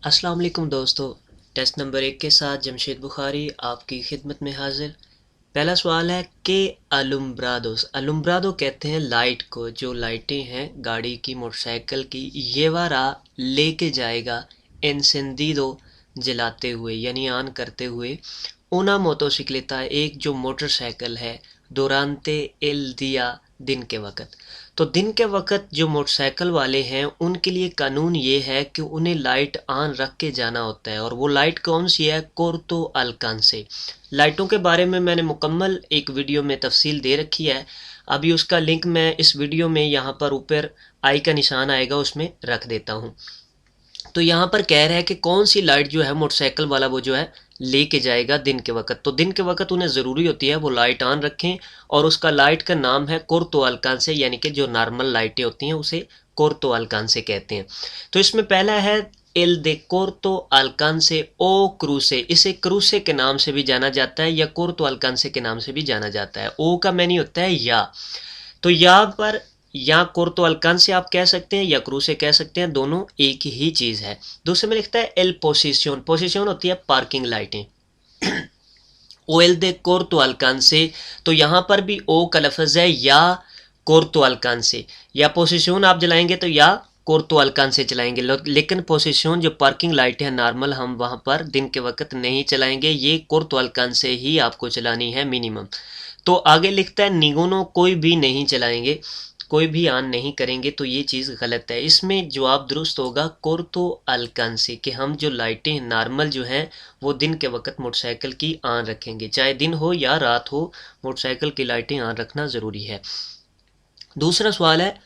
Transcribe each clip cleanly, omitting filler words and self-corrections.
अस्सलाम वालेकुम दोस्तों। टेस्ट नंबर 1 के साथ जमशेद बुखारी आपकी खिदमत में हाजिर। पहला सवाल है कि अलुम्ब्रादोस अलुम्ब्रादो कहते हैं लाइट को, जो लाइटें हैं गाड़ी की मोटरसाइकिल की, ये वारा लेके जाएगा एनसेंदिदो जलाते हुए यानी ऑन करते हुए una motocicleta एक जो मोटरसाइकिल है दुरांते एल दिया दिन के वक़्त। तो दिन के वक़्त जो मोटरसाइकिल वाले हैं उनके लिए कानून ये है कि उन्हें लाइट ऑन रख के जाना होता है, और वो लाइट कौन सी है? कोर्तो अल्कांसे। लाइटों के बारे में मैंने मुकम्मल एक वीडियो में तफसील दे रखी है। अभी उसका लिंक मैं इस वीडियो में यहाँ पर ऊपर आई का निशान आएगा उसमें रख देता हूँ। तो यहाँ पर कह रहा है कि कौन सी लाइट जो है मोटरसाइकिल वाला वो जो है लेके जाएगा दिन के वक्त। तो दिन के वक्त उन्हें ज़रूरी होती है वो लाइट ऑन रखें, और उसका लाइट का नाम है कोर्तो अल्कांसे, यानी कि जो नॉर्मल लाइटें होती हैं उसे कोर्तो अल्कांसे कहते हैं। तो इसमें पहला है एल दे कोर्तो अल्कांसे ओ क्रूसे। इसे क्रूसे के नाम से भी जाना जाता है या कोर्तो अल्कांसे के नाम से भी जाना जाता है। ओ का मैनी होता है या। तो यहाँ पर या कोर्तो अल्कांसे आप कह सकते हैं या क्रूसे कह सकते हैं, दोनों एक ही चीज़ है। दूसरे में लिखता है एल पोसिशन। पोसिशन होती है पार्किंग लाइटें। ओ एल दे कोर्तो अल्कांसे, तो यहाँ पर भी ओ का लफ्ज़ है या कोर्तो अल्कांसे। या पोसिशन आप जलाएंगे तो या कोर्तो अल्कांसे चलाएंगे, लेकिन पोसिशन जो पार्किंग लाइट है नॉर्मल हम वहाँ पर दिन के वक्त नहीं चलाएंगे, ये कोर्तो अल्कांसे ही आपको चलानी है मिनिमम। तो आगे लिखता है निगुनो कोई भी नहीं चलाएंगे, कोई भी ऑन नहीं करेंगे, तो ये चीज़ गलत है। इसमें जवाब दुरुस्त होगा कोर्तो अल्कांसे, कि हम जो लाइटें नॉर्मल जो हैं वो दिन के वक्त मोटरसाइकिल की ऑन रखेंगे, चाहे दिन हो या रात हो, मोटरसाइकिल की लाइटें ऑन रखना ज़रूरी है। दूसरा सवाल है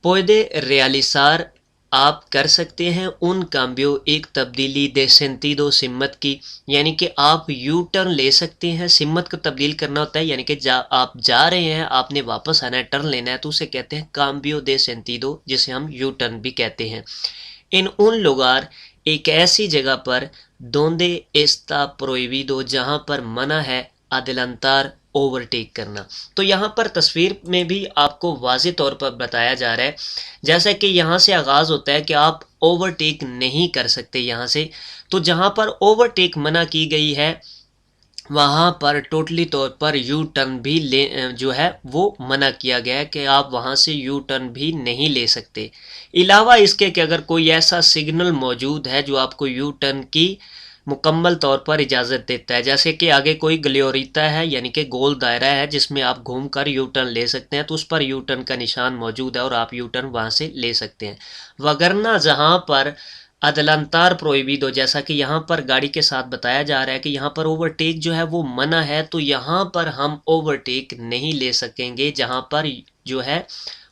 पुede realizar, आप कर सकते हैं उन काम्बियो एक तब्दीली दे सेंटीदो सिमत की, यानी कि आप यू टर्न ले सकते हैं। सिमत को तब्दील करना होता है, यानी कि आप जा रहे हैं, आपने वापस आना है, टर्न लेना है, तो उसे कहते हैं काम्बियो दे सेंटीदो, जिसे हम यू टर्न भी कहते हैं। इन उन लोगार, एक ऐसी जगह पर दोंदे एस्ता प्रोहिबिदो, जहाँ पर मना है अदलंतार ओवरटेक करना। तो यहाँ पर तस्वीर में भी आपको वाज़े तौर पर बताया जा रहा है, जैसा कि यहाँ से आगाज़ होता है कि आप ओवरटेक नहीं कर सकते यहाँ से। तो जहाँ पर ओवरटेक मना की गई है वहाँ पर टोटली तौर पर यू टर्न भी ले जो है वो मना किया गया है कि आप वहाँ से यू टर्न भी नहीं ले सकते। अलावा इसके कि अगर कोई ऐसा सिग्नल मौजूद है जो आपको यू टर्न की मुकम्मल तौर पर इजाज़त देता है, जैसे कि आगे कोई ग्लोरीता है यानी कि गोल दायरा है जिसमें आप घूमकर यू टर्न ले सकते हैं, तो उस पर यू टर्न का निशान मौजूद है और आप यू टर्न वहाँ से ले सकते हैं। वगरना जहाँ पर अदलंतार प्रोहिबिदो, जैसा कि यहाँ पर गाड़ी के साथ बताया जा रहा है कि यहाँ पर ओवरटेक जो है वो मना है, तो यहाँ पर हम ओवरटेक नहीं ले सकेंगे जहाँ पर जो है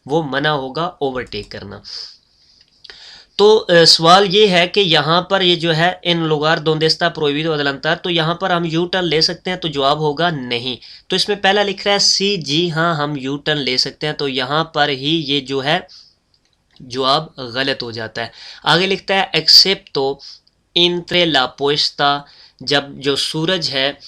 वो मना होगा ओवरटेक करना। तो सवाल ये है कि यहाँ पर ये जो है इन लुगार दोंदेस्ता प्रोहिबिदो अदलंतार, तो यहाँ पर हम यू टर्न ले सकते हैं, तो जवाब होगा नहीं। तो इसमें पहला लिख रहा है सी, जी हाँ हम यू टर्न ले सकते हैं, तो यहाँ पर ही ये जो है जवाब गलत हो जाता है। आगे लिखता है एक्सेप्टो इंट्रे ला पोस्ता, जब जो सूरज है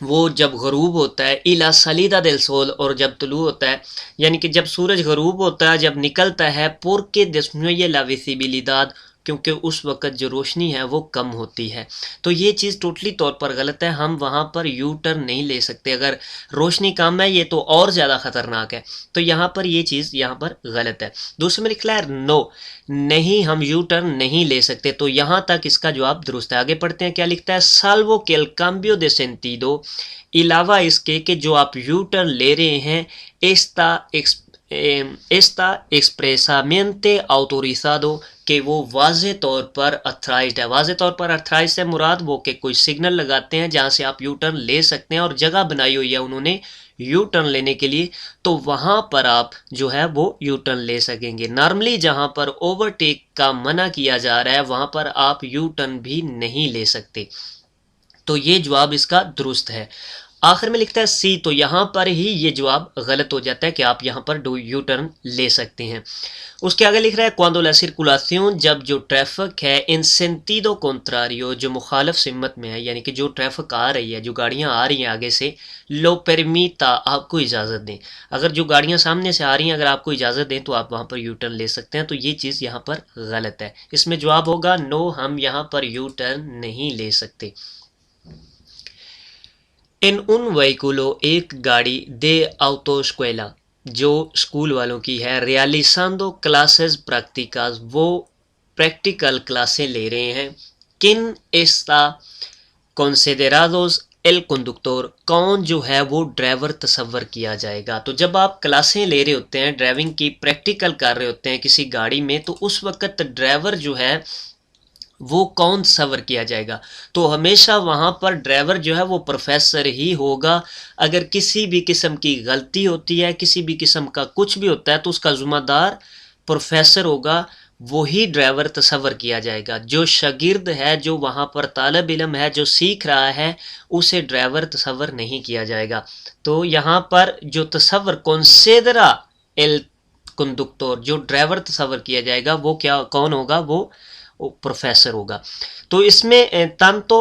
वो जब गरूब होता है, इला सलीदा दिल सोल, और जब तुलू होता है, यानी कि जब सूरज गरूब होता है, जब निकलता है, पुर के दस्मोये ला विसिबिलिदाद, क्योंकि उस वक़्त जो रोशनी है वो कम होती है। तो ये चीज़ टोटली तौर पर गलत है, हम वहाँ पर यू टर्न नहीं ले सकते। अगर रोशनी कम है ये तो और ज़्यादा ख़तरनाक है, तो यहाँ पर ये चीज़ यहाँ पर गलत है। दूसरे में लिखा है नो, नहीं हम यू टर्न नहीं ले सकते, तो यहाँ तक इसका जवाब दुरुस्त है। आगे पढ़ते हैं क्या लिखता है, साल्वो के एल काम्बियो दे सेंटीदो, अलावा इसके कि जो आप यू टर्न ले रहे हैं एस्ता एक्सप्रेसामेंटे autorizado, कि वो वाज़े तौर पर अथराइज्ड है। वाज़े तौर पर अथराइज से मुराद वो कि कोई सिग्नल लगाते हैं जहाँ से आप यू टर्न ले सकते हैं और जगह बनाई हुई है उन्होंने यू टर्न लेने के लिए, तो वहाँ पर आप जो है वो यू टर्न ले सकेंगे। नॉर्मली जहाँ पर ओवरटेक का मना किया जा रहा है वहाँ पर आप यू टर्न भी नहीं ले सकते, तो ये जवाब इसका दुरुस्त है। आखिर में लिखता है सी, तो यहाँ पर ही ये जवाब गलत हो जाता है कि आप यहाँ पर यू टर्न ले सकते हैं। उसके आगे लिख रहा है cuando la circulación, जब जो ट्रैफिक है इन सेंटिडो contrario, जो मुखालिफ सिमत में है, यानी कि जो ट्रैफिक आ रही है, जो गाड़ियाँ आ रही हैं आगे से, लो परमिता, आपको इजाज़त दें। अगर जो गाड़ियाँ सामने से आ रही हैं अगर आपको इजाज़त दें तो आप वहाँ पर यू टर्न ले सकते हैं। तो ये चीज़ यहाँ पर गलत है। इसमें जवाब होगा नो, हम यहाँ पर यू टर्न नहीं ले सकते। इन उन वहीकुलो, एक गाड़ी दे autoescuela, जो स्कूल वालों की है, realizando क्लासेस prácticas, वो प्रैक्टिकल क्लासें ले रहे हैं। किन está considerados el conductor, कौन जो है वो ड्राइवर तस्वर किया जाएगा। तो जब आप क्लासें ले रहे होते हैं, ड्राइविंग की प्रैक्टिकल कर रहे होते हैं किसी गाड़ी में, तो उस वक्त ड्राइवर जो है वो कौन तस्वर किया जाएगा। तो हमेशा वहाँ पर ड्राइवर जो है वो प्रोफेसर ही होगा। अगर किसी भी किस्म की गलती होती है, किसी भी किस्म का कुछ भी होता है, तो उसका ज़िम्मेदार प्रोफेसर होगा, वही ड्राइवर तस्वर किया जाएगा। जो शागिर्द है, जो वहाँ पर तालिब इल्म है, जो सीख रहा है, उसे ड्राइवर तस्वर नहीं किया जाएगा। तो यहाँ पर जो तस्वर कंसिडरा एल कंडक्टर, जो ड्राइवर तस्वर किया जाएगा वो क्या कौन होगा, वो प्रोफेसर होगा। तो इसमें तंतो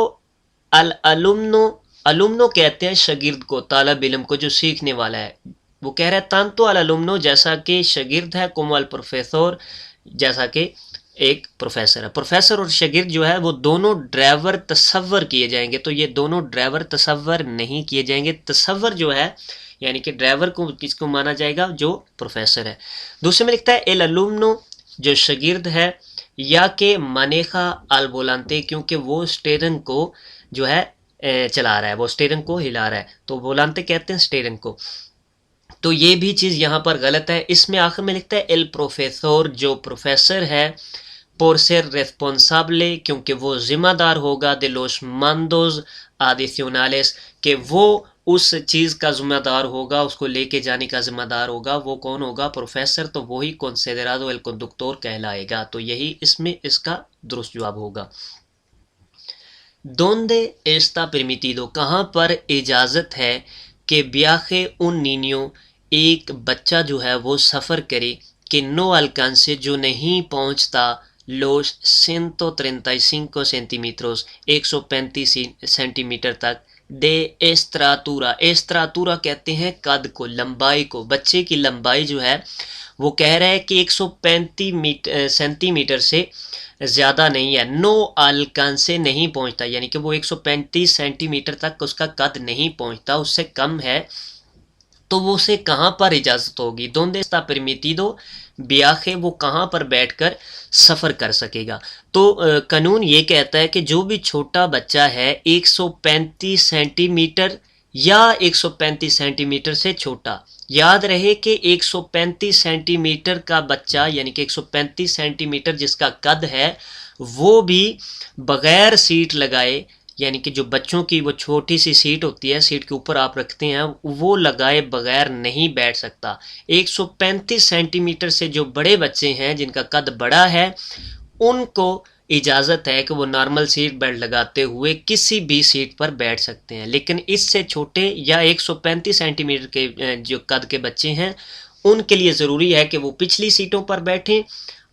अल अलुमनो, अलुमनो कहते हैं शागिर्द को, तालिब इल्म को, जो सीखने वाला है। वो कह रहा है तंतो अल अलुमनो, जैसा कि शागिर्द है, como al प्रोफेसर, जैसा कि एक प्रोफेसर है। प्रोफेसर और शागिर्द जो है वो दोनों ड्राइवर तस्वर किए जाएंगे। तो ये दोनों ड्राइवर तस्वर नहीं किए जाएंगे। तस्वर जो है यानी कि ड्राइवर को किसको माना जाएगा, जो प्रोफेसर है। दूसरे में लिखता है एल अलुमनो, जो शागिर्द है, या के मनेखा अल वोलांते, क्योंकि वो स्टीयरिंग को जो है चला रहा है, वो स्टीयरिंग को हिला रहा है, तो वोलांते कहते हैं स्टीयरिंग को। तो ये भी चीज़ यहाँ पर गलत है। इसमें आखिर में लिखता है एल प्रोफेसर, जो प्रोफेसर है, por ser responsable, क्योंकि वो जिम्मेदार होगा, de los mandos adicionales, कि वो उस चीज़ का ज़िम्मेदार होगा, उसको लेके जाने का ज़िम्मेदार होगा। वो कौन होगा, प्रोफेसर। तो वही considerado el conductor कहलाएगा। तो यही इसमें इसका दुरुस्त जवाब होगा। donde está permitido, कहाँ पर इजाज़त है कि viaje un niño, एक बच्चा जो है वो सफ़र करे, कि no alcance, जो नहीं पहुँचता, los 135 सेंटीमीटरों, 135 सेंटीमीटर तक, de estratura, estratura कहते हैं कद को, लंबाई को। बच्चे की लंबाई जो है वो कह रहा है कि 135 सेंटीमीटर से ज़्यादा नहीं है। नो alcance से नहीं पहुंचता, यानी कि वो 135 सेंटीमीटर तक उसका कद नहीं पहुंचता, उससे कम है। तो वो उसे कहाँ पर इजाज़त होगी, donde está permitido viaje, वो कहाँ पर बैठकर सफ़र कर सकेगा। तो कानून ये कहता है कि जो भी छोटा बच्चा है 135 सेंटीमीटर या 135 सेंटीमीटर से छोटा, याद रहे कि 135 सेंटीमीटर का बच्चा यानी कि 135 सेंटीमीटर जिसका कद है, वो भी बग़ैर सीट लगाए, यानी कि जो बच्चों की वो छोटी सी सीट होती है, सीट के ऊपर आप रखते हैं, वो लगाए बगैर नहीं बैठ सकता। 135 सेंटीमीटर से जो बड़े बच्चे हैं जिनका कद बड़ा है, उनको इजाज़त है कि वो नॉर्मल सीट बेल्ट लगाते हुए किसी भी सीट पर बैठ सकते हैं। लेकिन इससे छोटे या 135 सेंटीमीटर के जो कद के बच्चे हैं, उनके लिए ज़रूरी है कि वो पिछली सीटों पर बैठें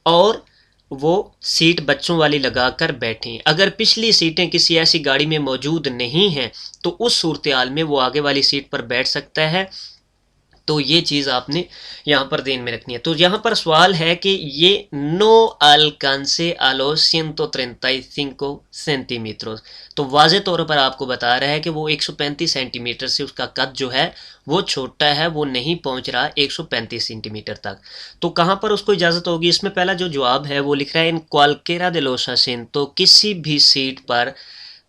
और वो सीट बच्चों वाली लगाकर बैठें। अगर पिछली सीटें किसी ऐसी गाड़ी में मौजूद नहीं हैं तो उस सूरत हाल में वो आगे वाली सीट पर बैठ सकता है। तो ये चीज़ आपने यहाँ पर ध्यान में रखनी है। तो यहाँ पर सवाल है कि ये no alcance a los 135 centimetre, तो वाज़े तौर पर आपको बता रहा है कि वो 135 सेंटीमीटर से उसका कद जो है वो छोटा है, वो नहीं पहुँच रहा 135 सेंटीमीटर तक। तो कहाँ पर उसको इजाज़त होगी, इसमें पहला जो जवाब है वो लिख रहा है इन cualquiera de los asientos, किसी भी सीट पर,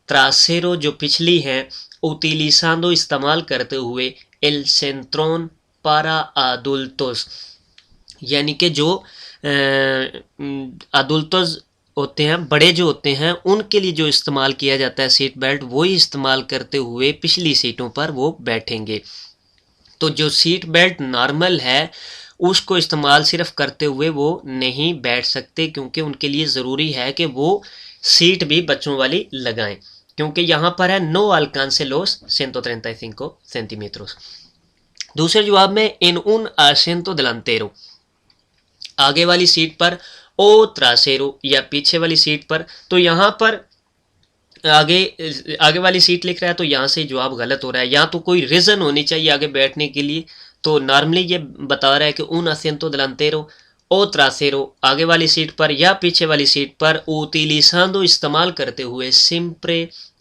trasero जो पिछली है, utilizando इस्तेमाल करते हुए, el centrón para adultos, यानी कि जो adultos होते हैं, बड़े जो होते हैं, उनके लिए जो इस्तेमाल किया जाता है सीट बेल्ट, वही इस्तेमाल करते हुए पिछली सीटों पर वो बैठेंगे। तो जो सीट बेल्ट नॉर्मल है उसको इस्तेमाल सिर्फ करते हुए वो नहीं बैठ सकते, क्योंकि उनके लिए ज़रूरी है कि वो सीट भी बच्चों वाली लगाएं। क्योंकि यहाँ पर है no alcance los 135 सेंटीमीटर्स। दूसरे जवाब में en un asiento delantero, आगे वाली सीट पर, ओ ट्रासेरो या पीछे वाली सीट पर। तो यहाँ पर आगे आगे वाली सीट लिख रहा है तो यहाँ से जवाब गलत हो रहा है, या तो कोई रीज़न होनी चाहिए आगे बैठने के लिए। तो नॉर्मली ये बता रहा है कि un asiento delantero ओ ट्रासेरो, आगे वाली सीट पर या पीछे वाली सीट पर, utilizando इस्तेमाल करते हुए, siempre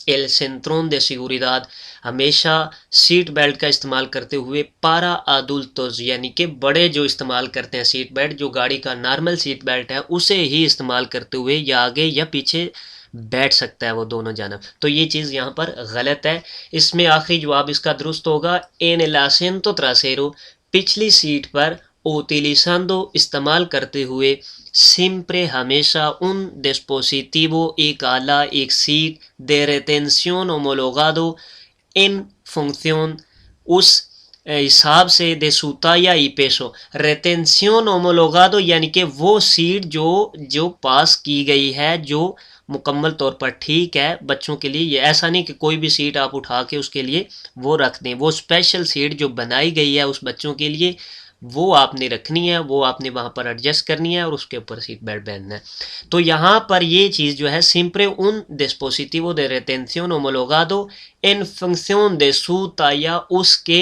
el cinturón de seguridad, हमेशा सीट बेल्ट का इस्तेमाल करते हुए, para adultos यानी कि बड़े जो इस्तेमाल करते हैं सीट बेल्ट, जो गाड़ी का नॉर्मल सीट बेल्ट है उसे ही इस्तेमाल करते हुए या आगे या पीछे बैठ सकता है वो दोनों जानब। तो ये चीज़ यहाँ पर गलत है। इसमें आखिरी जवाब इसका दुरुस्त होगा en el asiento trasero, पिछली सीट पर, utilizando इस्तेमाल करते हुए, siempre हमेशा, un dispositivo एक आला, एक seat, de retención homologado en función उस हिसाब से, de su talla y peso, retención homologado यानी कि वो सीट जो पास की गई है, जो मुकम्मल तौर पर ठीक है बच्चों के लिए। ये ऐसा नहीं कि कोई भी सीट आप उठा के उसके लिए वो रख दें, वो स्पेशल सीट जो बनाई गई है उस बच्चों के लिए वो आपने रखनी है, वो आपने वहाँ पर एडजस्ट करनी है और उसके ऊपर सीट बेल्ट पहनना है। तो यहाँ पर ये चीज़ जो है, siempre un dispositivo de retención homologado en función de su talla, उसके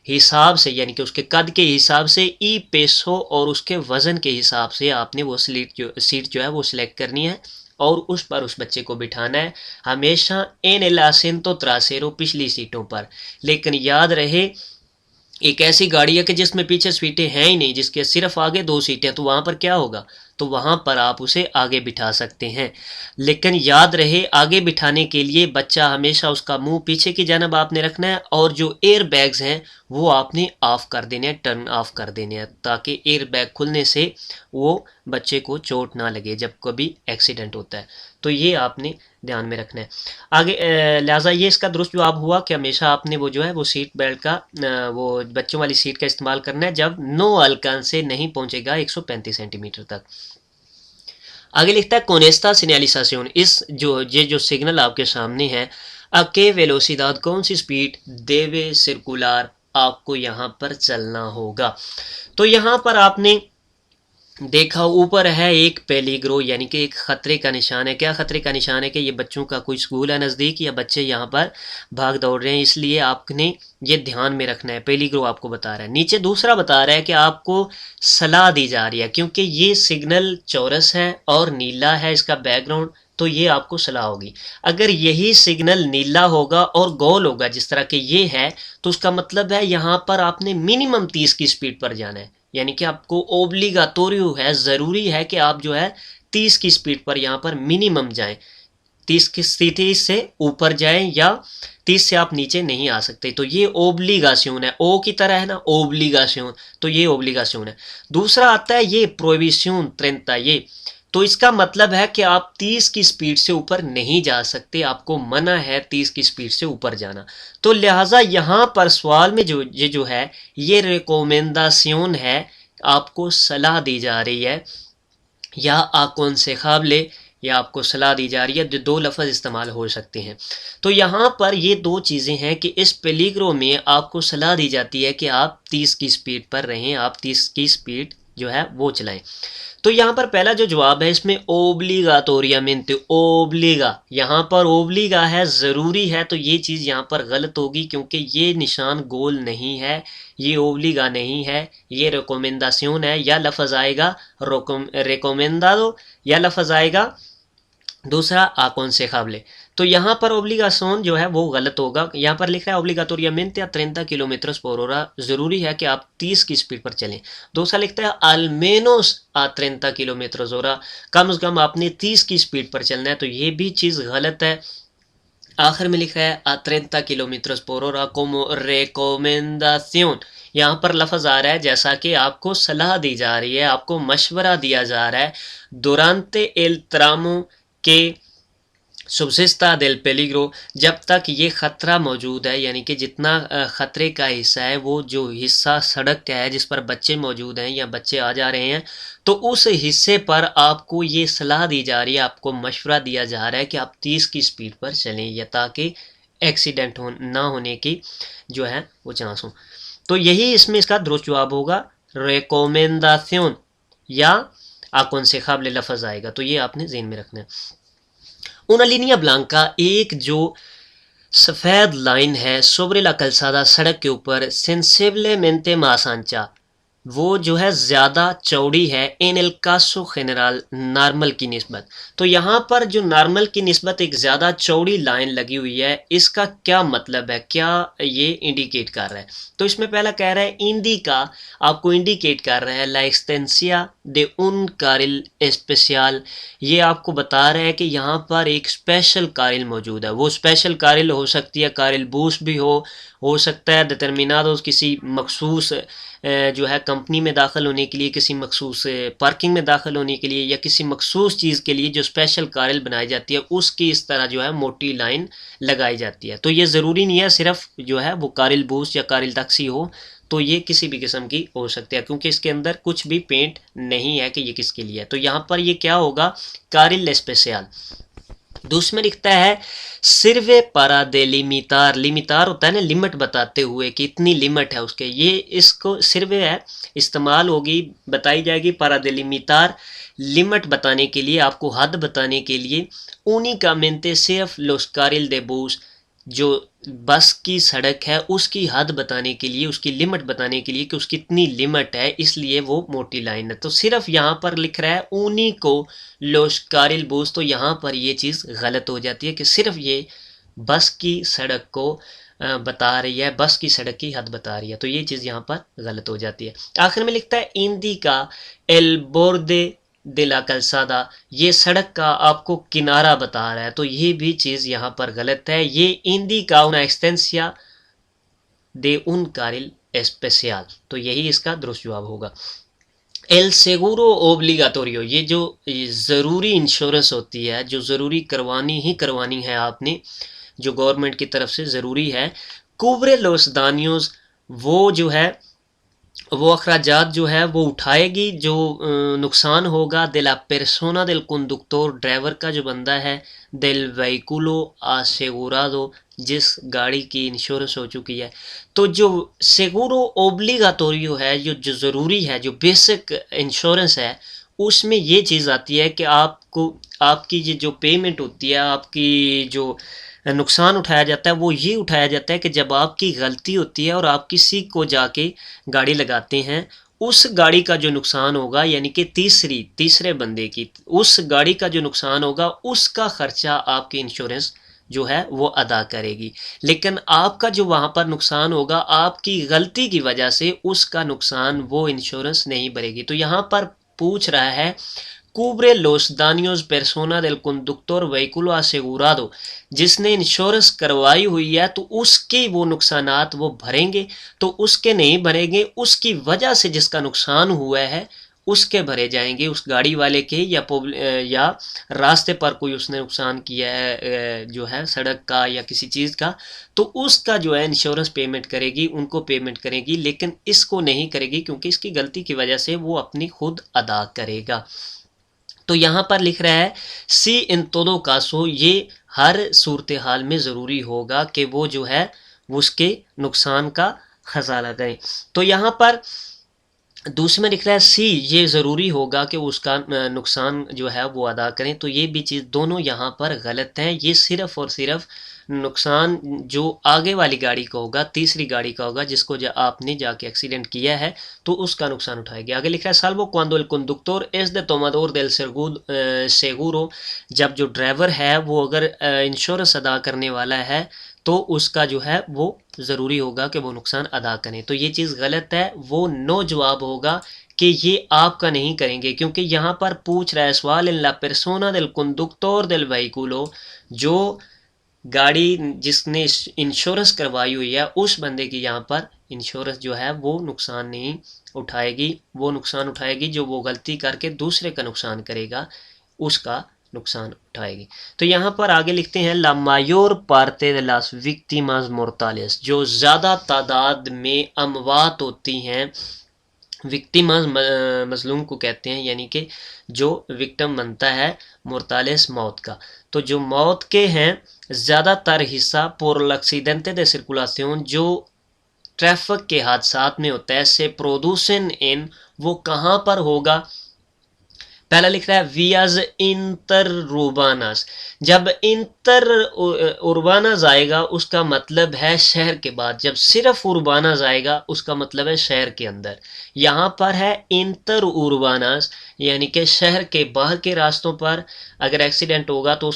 हिसाब से यानी कि उसके कद के हिसाब से, ई पेसो और उसके वज़न के हिसाब से आपने वो सीट जो है वो सिलेक्ट करनी है और उस पर उस बच्चे को बिठाना है, हमेशा en el asiento trasero, पिछली सीटों पर। लेकिन याद रहे एक ऐसी गाड़ी है कि जिसमें पीछे सीटें हैं ही नहीं, जिसके सिर्फ आगे 2 सीटें, तो वहाँ पर क्या होगा, तो वहाँ पर आप उसे आगे बिठा सकते हैं। लेकिन याद रहे आगे बिठाने के लिए बच्चा हमेशा उसका मुंह पीछे की जानब आपने रखना है और जो एयर बैग्स हैं वो आपने ऑफ़ कर देने हैं, टर्न ऑफ कर देने हैं, ताकि एयर बैग खुलने से वो बच्चे को चोट ना लगे जब कभी एक्सीडेंट होता है। तो ये आपने ध्यान में रखना है। आगे लिहाजा ये इसका दुरुस्त जवाब हुआ कि हमेशा आपने वो जो है वो सीट बेल्ट का वो बच्चों वाली सीट का इस्तेमाल करना है जब नो अल्कांस से नहीं पहुंचेगा 135 सेंटीमीटर तक। आगे लिखता है कोनेस्ता सिग्नलिzación, इस जो सिग्नल आपके सामने है, अके वेलोसिदाद, कौन सी स्पीड, देवे सर्कुलर, आपको यहाँ पर चलना होगा। तो यहाँ पर आपने देखा ऊपर है एक पेलीग्रो यानी कि एक ख़तरे का निशान है। क्या ख़तरे का निशान है कि ये बच्चों का कोई स्कूल है नज़दीक या बच्चे यहाँ पर भाग दौड़ रहे हैं, इसलिए आपने ये ध्यान में रखना है। पेलीग्रो आपको बता रहा है। नीचे दूसरा बता रहा है कि आपको सलाह दी जा रही है, क्योंकि ये सिग्नल चौरस है और नीला है इसका बैकग्राउंड, तो ये आपको सलाह होगी। अगर यही सिग्नल नीला होगा और गोल होगा जिस तरह के ये है, तो उसका मतलब है यहाँ पर आपने मिनिमम 30 की स्पीड पर जाना है, यानी कि आपको ओब्लिगाटोरियो है, ज़रूरी है कि आप जो है 30 की स्पीड पर यहाँ पर मिनिमम जाएं, 30 से ऊपर जाएं या 30 से आप नीचे नहीं आ सकते। तो ये ओब्लिगासियोन है, ओ की तरह है ना ओब्लिगासियोन, तो ये ओब्लिगासियोन है। दूसरा आता है ये प्रोहिबिशन 30, ये तो इसका मतलब है कि आप 30 की स्पीड से ऊपर नहीं जा सकते, आपको मना है 30 की स्पीड से ऊपर जाना। तो लिहाजा यहाँ पर सवाल में जो है ये रिकमेंडेशन है, आपको सलाह दी जा रही है या आकोंसेखाबले, या आपको सलाह दी जा रही है, जो 2 लफ्ज़ इस्तेमाल हो सकते हैं। तो यहाँ पर ये 2 चीज़ें हैं कि इस पेलीग्रो में आपको सलाह दी जाती है कि आप 30 की स्पीड पर रहें, आप 30 की स्पीड जो है वो चलाएं। तो यहाँ पर पहला जो जवाब है इसमें ओब्लिगाटोरियमेंटे, ओब्लिगा, यहाँ पर ओब्लिगा है, ज़रूरी है, तो ये चीज़ यहाँ पर गलत होगी क्योंकि ये निशान गोल नहीं है, ये ओब्लिगा नहीं है, ये रिकमेंडेशन है, या लफ्ज़ आएगा रिकमेंडादो या लफ्ज़ आएगा दूसरा आकोंसेखाबले। तो यहाँ पर ओब्लिगाशन जो है वो गलत होगा। यहाँ पर लिखा है ओब्लिगाटोरियमेंटे 30 किलोमीटर पर होरा, ज़रूरी है कि आप 30 की स्पीड पर चलें। दूसरा लिखता है al menos a 30 किलोमीटर होरा, कम से कम आपने 30 की स्पीड पर चलना है, तो ये भी चीज़ गलत है। आखिर में लिखा है a 30 किलोमीटर पर होरा como recomendación, यहाँ पर लफ्ज़ आ रहा है जैसा कि आपको सलाह दी जा रही है, आपको मशवरा दिया जा रहा है। durante el tramo के सुबसिस्ता देल पेलिग्रो, जब तक ये ख़तरा मौजूद है, यानी कि जितना ख़तरे का हिस्सा है, वो जो हिस्सा सड़क का है जिस पर बच्चे मौजूद हैं या बच्चे आ जा रहे हैं, तो उस हिस्से पर आपको ये सलाह दी जा रही है, आपको मशवरा दिया जा रहा है कि आप 30 की स्पीड पर चलें, या ताकि एक्सीडेंट ना होने की जो है वो चांस हो। तो यही इसमें इसका दुरुस्त जवाब होगा, रिकमेंडाción या अकोंसेजाबल लफ्ज़ आएगा, तो ये आपने ज़हन में रखना है। una línea blanca एक जो सफ़ेद लाइन है sobre la calzada, सड़क के ऊपर, sensiblemente más ancha, वो जो है ज़्यादा चौड़ी है, in L Kaso general, normal की निस्बत। तो यहाँ पर जो नॉर्मल की निस्बत एक ज़्यादा चौड़ी लाइन लगी हुई है, इसका क्या मतलब है, क्या ये इंडिकेट कर रहा है? तो इसमें पहला कह रहा है इंडिका, आपको इंडिकेट कर रहा है ला एक्सटेंसिया दे उन कारिल स्पेशल, ये आपको बता रहा है कि यहाँ पर एक स्पेशल कारिल मौजूद है। वो स्पेशल कारिल हो सकती है कारिल बूस भी हो सकता है डिटर्मिनादोस, किसी मखसूस जो है कंपनी में दाखिल होने के लिए, किसी मखसूस पार्किंग में दाखिल होने के लिए, या किसी मखसूस चीज़ के लिए जो स्पेशल कारिल बनाई जाती है, उसकी इस तरह जो है मोटी लाइन लगाई जाती है। तो ये ज़रूरी नहीं है सिर्फ जो है वो कारिल बूस या कारिल टैक्सी हो, तो ये किसी भी किस्म की हो सकती है, क्योंकि इसके अंदर कुछ भी पेंट नहीं है कि ये किसके लिए है। तो यहाँ पर ये क्या होगा, कारिल स्पेशल। दूसरे लिखता है सिर्वे पारा दे लिमिटार, लिमिटार होता है ना लिमिट बताते हुए कि इतनी लिमिट है उसके, ये इसको सिर्वे है इस्तेमाल होगी, बताई जाएगी पारा दे लिमिटार, लिमिट बताने के लिए, आपको हद बताने के लिए। únicamente सिर्फ los carril de bus, जो बस की सड़क है उसकी हद बताने के लिए, उसकी लिमिट बताने के लिए कि उसकी इतनी लिमिट है, इसलिए वो मोटी लाइन है। तो सिर्फ यहाँ पर लिख रहा है ऊनी को लोश कारिल बूस, तो यहाँ पर ये चीज़ गलत हो जाती है कि सिर्फ ये बस की सड़क को बता रही है, बस की सड़क की हद बता रही है, तो ये चीज़ यहाँ पर गलत हो जाती है। आखिर में लिखता है इंदी का एल बोर्दे दिला कलसादा, ये सड़क का आपको किनारा बता रहा है, तो ये भी चीज़ यहाँ पर गलत है। ये इंदी का una extensia de un carril especial, तो यही इसका दुरुस्त जवाब होगा। एल सेगुरो ओब्लिगाटोरियो, ये जो ज़रूरी इंश्योरेंस होती है, जो ज़रूरी करवानी ही करवानी है आपने, जो गवर्नमेंट की तरफ से ज़रूरी है। कुब्रे लोस दानियोस, वो जो है वो अखराजात जो है वो उठाएगी, जो नुकसान होगा दिला पेर्सोना दिल कंडक्टर, ड्राइवर का जो बंदा है, दिल वहीकुलो आसेगुरादो, जिस गाड़ी की इंश्योरेंस हो चुकी है। तो जो सेगुरो ओब्लिगाटोरियो है, जो ज़रूरी है, जो बेसिक इंश्योरेंस है, उसमें ये चीज़ आती है कि आपको आपकी जो पेमेंट होती है, आपकी जो नुकसान उठाया जाता है, वो ये उठाया जाता है कि जब आपकी गलती होती है और आप किसी को जाके गाड़ी लगाते हैं, उस गाड़ी का जो नुकसान होगा, यानी कि तीसरे बंदे की उस गाड़ी का जो नुकसान होगा, उसका खर्चा आपकी इंश्योरेंस जो है वो अदा करेगी। लेकिन आपका जो वहाँ पर नुकसान होगा, आपकी गलती की वजह से उसका नुकसान वो इंश्योरेंस नहीं भरेगी। तो यहाँ पर पूछ रहा है cubre los daños persona del conductor vehículo asegurado, जिसने इंश्योरेंस करवाई हुई है तो उसके वो नुकसानात वो भरेंगे, तो उसके नहीं भरेंगे, उसकी वजह से जिसका नुकसान हुआ है उसके भरे जाएंगे, उस गाड़ी वाले के, या रास्ते पर कोई उसने नुकसान किया है जो है सड़क का या किसी चीज़ का, तो उसका जो है इंश्योरेंस पेमेंट करेगी, उनको पेमेंट करेगी, लेकिन इसको नहीं करेगी क्योंकि इसकी गलती की वजह से वो अपनी खुद अदा करेगा। तो यहाँ पर लिख रहा है सी इन तोदो कासो, ये हर सूरत हाल में ज़रूरी होगा कि वो जो है उसके नुकसान का खर्चा लगाएं। तो यहाँ पर दूसरे में लिख रहा है सी, ये ज़रूरी होगा कि उसका नुकसान जो है वो अदा करें, तो ये भी चीज़ दोनों यहाँ पर गलत हैं। ये सिर्फ़ और सिर्फ नुकसान जो आगे वाली गाड़ी का होगा, तीसरी गाड़ी का होगा, जिसको आपने जाके एक्सीडेंट किया है, तो उसका नुकसान उठाएगी। आगे लिखा है Salvo cuando el conductor es de tomador del seguro, जब जो ड्राइवर है वो अगर इंश्योरेंस अदा करने वाला है, तो उसका जो है वो ज़रूरी होगा कि वो नुकसान अदा करें। तो ये चीज़ गलत है, वो नो जवाब होगा कि ये आपका नहीं करेंगे, क्योंकि यहाँ पर पूछ रहा है सवाल इन ला persona del conductor del vehículo, जो गाड़ी जिसने इंश्योरेंस करवाई हुई है उस बंदे की यहाँ पर इंश्योरेंस जो है वो नुकसान नहीं उठाएगी, वो नुकसान उठाएगी जो वो गलती करके दूसरे का नुकसान करेगा, उसका नुकसान उठाएगी। तो यहाँ पर आगे लिखते हैं ला मायोर पार्टे de las víctimas mortales, जो ज़्यादा तादाद में अमवात होती हैं, विक्टिमस मजलूम को कहते हैं, यानी कि जो विक्टिम बनता है मोर्टालेस मौत का। तो जो मौत के हैं ज़्यादातर हिस्सा por el accidente de circulación, जो ट्रैफिक के हादसात में होता है, से प्रोड्यूसन इन, वो कहाँ पर होगा। पहला लिख रहा है वियाज इंटर रूबानास, जब इंटर उर्बानाज आएगा उसका मतलब है शहर के बाद, जब सिर्फ उर्बानाज आएगा उसका मतलब है शहर के अंदर। यहाँ पर है इंटर उर्बानास, यानी कि शहर के बाहर के रास्तों पर अगर एक्सीडेंट होगा तो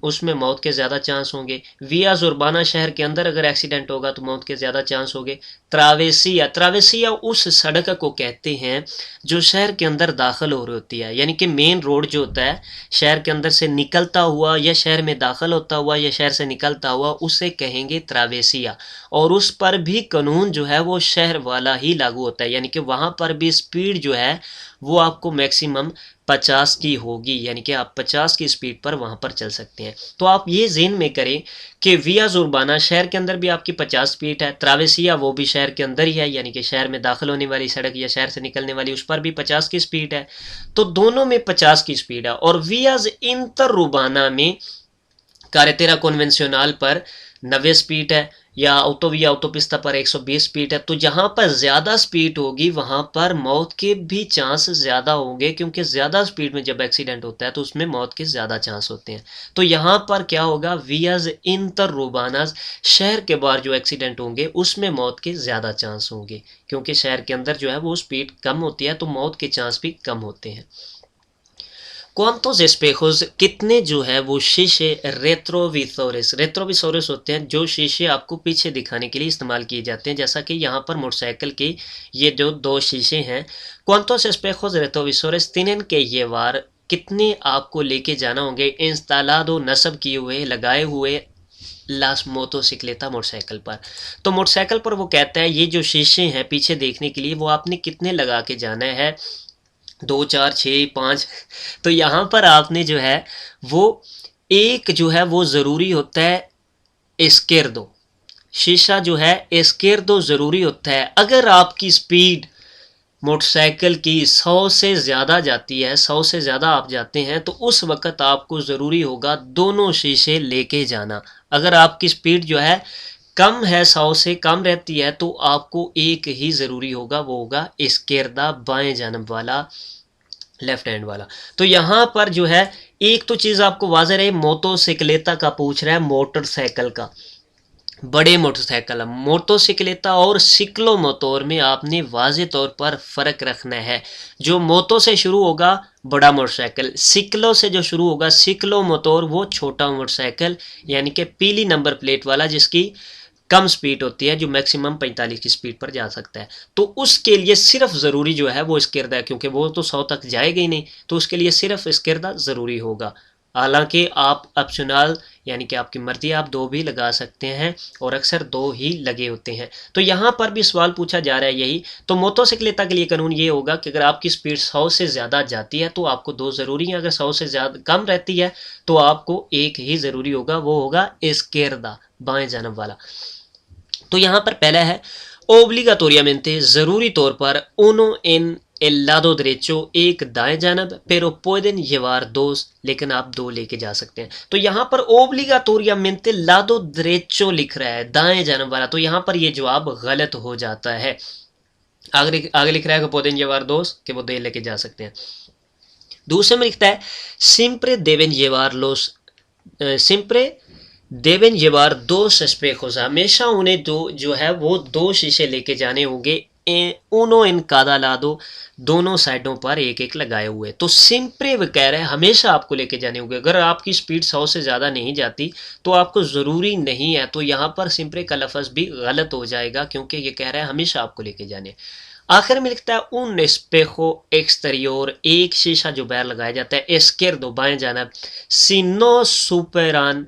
उसमें मौत के ज़्यादा चांस होंगे। वियाज उर्बाना, शहर के अंदर अगर एक्सीडेंट होगा तो मौत के ज़्यादा चांस होंगे। त्रावेसिया, त्रावेसिया उस सड़क को कहते हैं जो शहर के अंदर दाखिल हो रही होती है, यानी कि मेन रोड जो होता है शहर के अंदर से निकलता हुआ या शहर में दाखिल होता हुआ या शहर से निकलता हुआ, उसे कहेंगे त्रावेसिया। और उस पर भी कानून जो है वो शहर वाला ही लागू होता है, यानी कि वहाँ पर भी स्पीड जो है वो आपको मैक्सिमम 50 की होगी, यानी कि आप 50 की स्पीड पर वहाँ पर चल सकते हैं। तो आप ये ज़हन में करें कि विया जुर्बाना शहर के अंदर भी आपकी 50 स्पीड है, त्रावेसिया वो भी शहर के अंदर ही है, यानी कि शहर में दाखिल होने वाली सड़क या शहर से निकलने वाली उस पर भी 50 की स्पीड है। तो दोनों में 50 की स्पीड है। और वियाज इंटर रुबाना में कारेतेरा कन्वेंशनल पर 90 स्पीड है, या ऑटोविया ऑटोपिस्ता पर 120 स्पीड है। तो जहाँ पर ज़्यादा स्पीड होगी वहाँ पर मौत के भी चांस ज़्यादा होंगे, क्योंकि ज़्यादा स्पीड में जब एक्सीडेंट होता है तो उसमें मौत के ज़्यादा चांस होते हैं। तो यहाँ पर क्या होगा, वियाज इंटर रुबानाज, शहर के बाहर जो एक्सीडेंट होंगे उसमें मौत के ज़्यादा चांस होंगे, क्योंकि शहर के अंदर जो है वो स्पीड कम होती है तो मौत के चांस भी कम होते हैं। क्वांटोस एस्पेजोस, कितने जो है वो शीशे रेट्रोविसोरस, रेट्रोविसोरस होते हैं जो शीशे आपको पीछे दिखाने के लिए इस्तेमाल किए जाते हैं, जैसा कि यहाँ पर मोटरसाइकिल के ये जो दो शीशे हैं। क्वांटोस एस्पेजोस रेट्रोविसोरस तिenen के ये वार, कितने आपको लेके जाना होंगे इंस्टालादो, नस्ब किए हुए लगाए हुए लास मोटोसिक्लेटा, मोटरसाइकिल पर। तो मोटरसाइकिल पर वो कहता है ये जो शीशे हैं पीछे देखने के लिए वो आपने कितने लगा के जाना है, 2, 4, 6, 5। तो यहाँ पर आपने जो है वो एक जो है वो ज़रूरी होता है एस्केर्दो, शीशा जो है एस्केर्दो ज़रूरी होता है। अगर आपकी स्पीड मोटरसाइकिल की 100 से ज़्यादा जाती है, 100 से ज़्यादा आप जाते हैं, तो उस वक़्त आपको ज़रूरी होगा दोनों शीशे लेके जाना। अगर आपकी स्पीड जो है कम है, 100 से कम रहती है, तो आपको एक ही ज़रूरी होगा, वो होगा इस्केर्दा, बाएं जानब वाला, लेफ्ट हैंड वाला। तो यहाँ पर जो है एक तो चीज़ आपको वाज़ह रहे, मोटोसिक्लेटा का पूछ रहा है, मोटरसाइकिल का, बड़े मोटरसाइकिल, मोटोसिक्लेटा और सिक्लो मोटोर में आपने वाज़े तौर पर फ़र्क रखना है। जो मोटो से शुरू होगा बड़ा मोटरसाइकिल, सिक्लो से जो शुरू होगा सिक्लो मोटोर वो छोटा मोटरसाइकिल, यानी कि पीली नंबर प्लेट वाला जिसकी कम स्पीड होती है, जो मैक्सिमम 45 की स्पीड पर जा सकता है। तो उसके लिए सिर्फ ज़रूरी जो है वो इस्केर्दा है, क्योंकि वो तो 100 तक जाएगा ही नहीं, तो उसके लिए सिर्फ इस्केर्दा ज़रूरी होगा। हालांकि आप ऑप्शनल, यानी कि आपकी मर्जी, आप 2 भी लगा सकते हैं, और अक्सर 2 ही लगे होते हैं। तो यहाँ पर भी सवाल पूछा जा रहा है यही। तो मोटोसिक्लेटा के लिए कानून ये होगा कि अगर आपकी स्पीड 100 से ज़्यादा जाती है तो आपको 2 ज़रूरी हैं, अगर 100 से ज़्यादा कम रहती है तो आपको एक ही ज़रूरी होगा, वो होगा इस्केर्दा, बाएं जानब वाला। तो यहाँ पर पहला है ओब्लिगाटोरियमेंटे, ज़रूरी तौर पर, उनो इन एल लादो derecho, एक दाएं जानब, pero pueden llevar dos, लेकिन आप 2 लेके जा सकते हैं। तो यहाँ पर ओब्लिगाटोरियमेंटे लादो derecho लिख रहा है, दाएं जानब वाला, तो यहाँ पर ये जवाब गलत हो जाता है। आगे लिख रहा है कि pueden llevar dos, कि वो 2 लेके जा सकते हैं। दूसरे में लिखता है siempre deben llevar los, siempre Deven येवार 2 espejos, हमेशा उन्हें 2 जो है वो 2 शीशे लेके जाने होंगे, उनो इन कादा लादो, दोनों साइडों पर एक एक लगाए हुए। तो सिंपरे वो कह रहे हैं हमेशा आपको लेके जाने होंगे। अगर आपकी स्पीड 100 से ज़्यादा नहीं जाती तो आपको ज़रूरी नहीं है, तो यहाँ पर सिंपरे का लफ्ज़ भी गलत हो जाएगा, क्योंकि ये कह रहा है हमेशा आपको लेके जाने। आखिर में लिखता है उन एस्पेjo एक्सटेरियोर, एक शीशा जो बाहर लगाया जाता है, एस्केर्दो, बाएं जानब, सिनो सुपेरान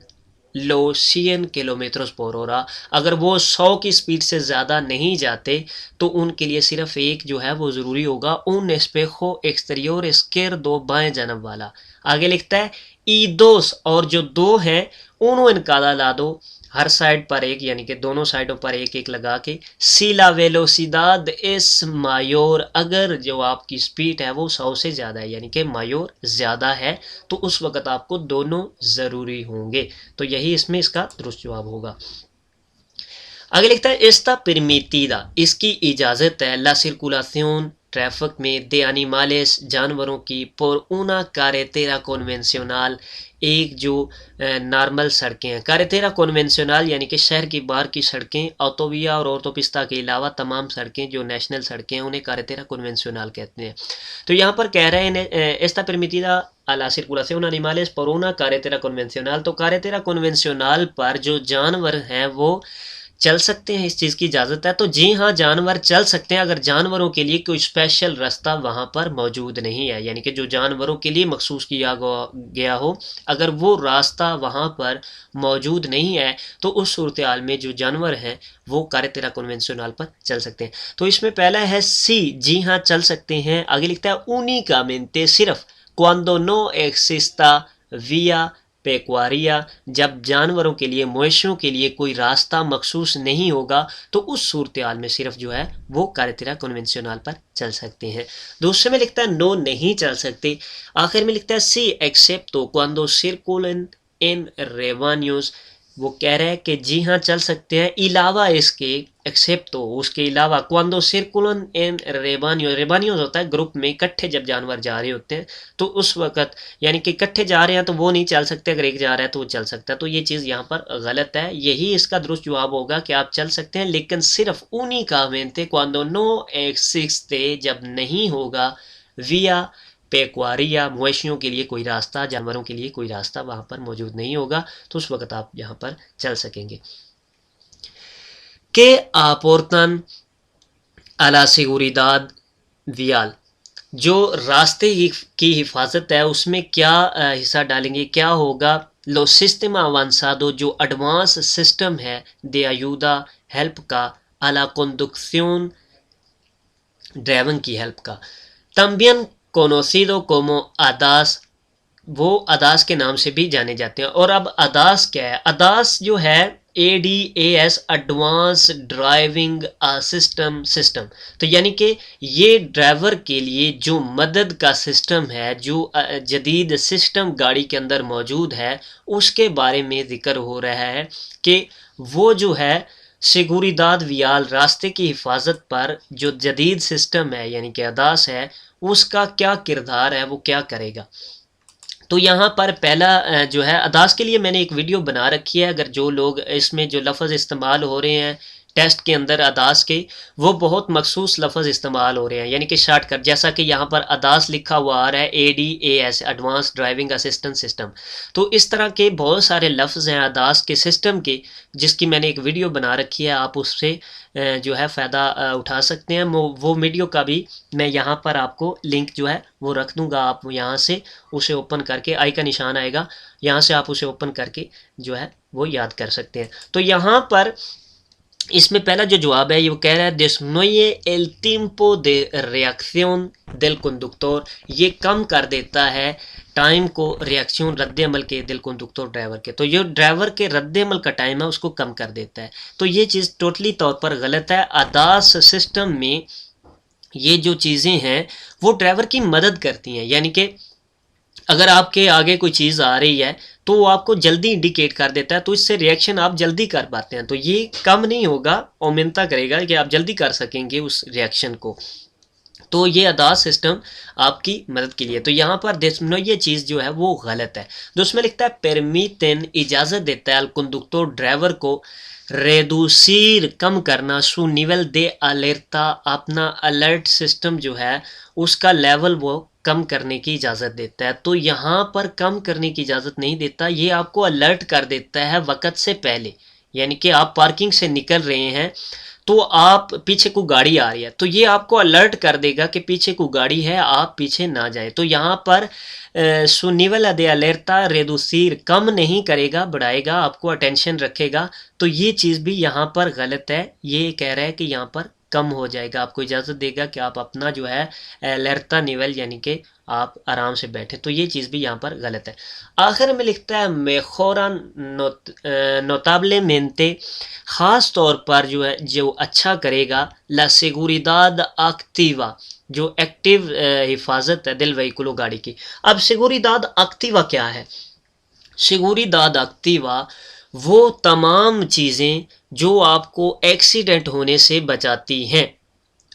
लो 100 किलोमीटर पर होरा, अगर वो 100 की स्पीड से ज़्यादा नहीं जाते तो उनके लिए सिर्फ एक जो है वो ज़रूरी होगा, उन एस्पेjo एक्सटेरियोर इस्केर्दो, बाएं जानब वाला। आगे लिखता है ई दोस और जो दो हैं उन्हों इन काला ला दो हर साइड पर एक, यानी कि दोनों साइडों पर एक एक लगा के। सी ला वेलोसिदाद एस मायोर, अगर जो आपकी स्पीड है वो 100 से ज़्यादा है यानी कि मायोर ज़्यादा है तो उस वक्त आपको दोनों ज़रूरी होंगे। तो यही इसमें इसका दुरुस्त जवाब होगा। आगे लिखता है एस्ता परमिटिदा, इसकी इजाज़त है, ला सर्कुलाción ट्रैफिक में दे एनिमales जानवरों की por una carretera convencional, एक जो नॉर्मल सड़कें हैं। कारेतेरा कॉन्वेंशनल यानी कि शहर की बाहर की सड़कें, ऑटोविया और ऑटोपिस्ता के अलावा तमाम सड़कें जो नेशनल सड़कें हैं उन्हें कारेतेरा कॉन्वेंशनल कहते हैं। तो यहाँ पर कह रहे हैं Esta परमिटिदा a la circulación animales por una carretera convencional, तो कारेतेरा कॉन्वेंशनल पर जो जानवर हैं वो चल सकते हैं, इस चीज़ की इजाज़त है। तो जी हाँ, जानवर चल सकते हैं अगर जानवरों के लिए कोई स्पेशल रास्ता वहाँ पर मौजूद नहीं है, यानी कि जो जानवरों के लिए मखसूस किया गया हो, अगर वो रास्ता वहाँ पर मौजूद नहीं है तो उस सूरत हाल में जो जानवर हैं वो कारेतेरा कन्वेंशनल पर चल सकते हैं। तो इसमें पहला है सी, जी हाँ चल सकते हैं। आगे लिखता है únicamente, सिर्फ, cuando no exista vía पेक्वारिया, जब जानवरों के लिए, मवेशियों के लिए कोई रास्ता मखसूस नहीं होगा तो उस सूरत हाल में सिर्फ जो है वो कारेतेरा कन्वेंशनल पर चल सकते हैं। दूसरे में लिखता है नो, नहीं चल सकते। आखिर में लिखता है सी एक्सेप्टो cuando circulen en rebaños, वो कह रहा है कि जी हाँ चल सकते हैं अलावा इसके, एक्सेप्टो उसके अलावा, cuando circulan en rebaños, rebaños होता है ग्रुप में इकट्ठे जब जानवर जा रहे होते हैं तो उस वक्त, यानी कि इकट्ठे जा रहे हैं तो वो नहीं चल सकते, अगर एक जा रहा है तो वो चल सकता है। तो ये चीज़ यहाँ पर गलत है, यही इसका दुरुस्त जवाब होगा कि आप चल सकते हैं लेकिन सिर्फ únicamente cuando no existe, जब नहीं होगा, vía पेक्वारिया, मवेशियों के लिए कोई रास्ता, जानवरों के लिए कोई रास्ता वहाँ पर मौजूद नहीं होगा तो उस वक्त आप यहाँ पर चल सकेंगे। के aportan a la seguridad vial, जो रास्ते की हिफाजत है उसमें क्या हिस्सा डालेंगे, क्या होगा। लो सिस्टम avanzado, जो एडवांस सिस्टम है, de ayuda, हेल्प का, a la conducción, ड्राइविंग की हेल्प का। también conocido como ADAS, वो अदास के नाम से भी जाने जाते हैं। और अब अदास क्या है, अदास जो है ADAS, advance driving system system, तो यानी कि ये ड्राइवर के लिए जो मदद का सिस्टम है, जो जदीद सिस्टम गाड़ी के अंदर मौजूद है उसके बारे में जिक्र हो रहा है कि वो जो है सिगुरिदाद वियाल, रास्ते की हिफाजत पर जो जदीद सिस्टम है यानी कि अदास है उसका क्या किरदार है, वो क्या करेगा। तो यहाँ पर पहला जो है अदास के लिए मैंने एक वीडियो बना रखी है, अगर जो लोग इसमें जो लफ्ज़ इस्तेमाल हो रहे हैं टेस्ट के अंदर अदास के, वो बहुत मखसूस लफ्ज़ इस्तेमाल हो रहे हैं, यानी कि शॉर्टकट, जैसा कि यहाँ पर अदास लिखा हुआ आ रहा है ADAS, advance driving assistant system. तो इस तरह के बहुत सारे लफ्ज़ हैं अदास के सिस्टम के, जिसकी मैंने एक वीडियो बना रखी है, आप उससे जो है फ़ायदा उठा सकते हैं। वो वीडियो का भी मैं यहाँ पर आपको लिंक जो है वो रख दूँगा, आप यहाँ से उसे ओपन करके, आई का निशान आएगा, यहाँ से आप उसे ओपन करके जो है वो याद कर सकते हैं। तो यहाँ पर इसमें पहला जो जवाब है ये वो कह रहा है disminuye el tiempo de reacción del conductor, ये कम कर देता है टाइम को, रिएक्शन रद्द अमल के, दिल कंडक्टर ड्राइवर के, तो ये ड्राइवर के रद्द अमल का टाइम है उसको कम कर देता है। तो ये चीज़ टोटली तौर पर गलत है। अदास सिस्टम में ये जो चीज़ें हैं वो ड्राइवर की मदद करती हैं, यानी कि अगर आपके आगे कोई चीज़ आ रही है तो वो आपको जल्दी इंडिकेट कर देता है, तो इससे रिएक्शन आप जल्दी कर पाते हैं। तो ये कम नहीं होगा और मिनता करेगा कि आप जल्दी कर सकेंगे उस रिएक्शन को। तो ये अदास सिस्टम आपकी मदद के लिए। तो यहाँ पर देशनो ये चीज़ जो है वो गलत है। जो उसमें लिखता है परमिटेन, इजाज़त देता है कंडक्टर ड्राइवर को, रेडूसीर, कम करना, सु निवल दे अलेर्टा, अपना अलर्ट सिस्टम जो है उसका लेवल वो कम करने की इजाज़त देता है। तो यहाँ पर कम करने की इजाज़त नहीं देता, ये आपको अलर्ट कर देता है वक़्त से पहले, यानी कि आप पार्किंग से निकल रहे हैं तो आप पीछे को गाड़ी आ रही है तो ये आपको अलर्ट कर देगा कि पीछे को गाड़ी है, आप पीछे ना जाए। तो यहाँ पर सुनिवल दे अलेर्टा रेडूसीर, कम नहीं करेगा, बढ़ाएगा, आपको अटेंशन रखेगा। तो ये चीज़ भी यहाँ पर गलत है, ये कह रहा है कि यहाँ पर कम हो जाएगा, आपको इजाज़त देगा कि आप अपना जो है लेरता निवल यानी कि आप आराम से बैठे। तो ये चीज़ भी यहाँ पर गलत है। आखिर में लिखता है मेखोरान नोताबले मेंते, ख़ास तौर पर जो है जो अच्छा करेगा ला सिगुरिदाद एक्टिवा, जो एक्टिव हिफाजत है दिल वहीकुलो गाड़ी की। अब सिगुरिदाद एक्टिवा क्या है? सिगुरिदाद एक्टिवा वो तमाम चीज़ें जो आपको एक्सीडेंट होने से बचाती हैं।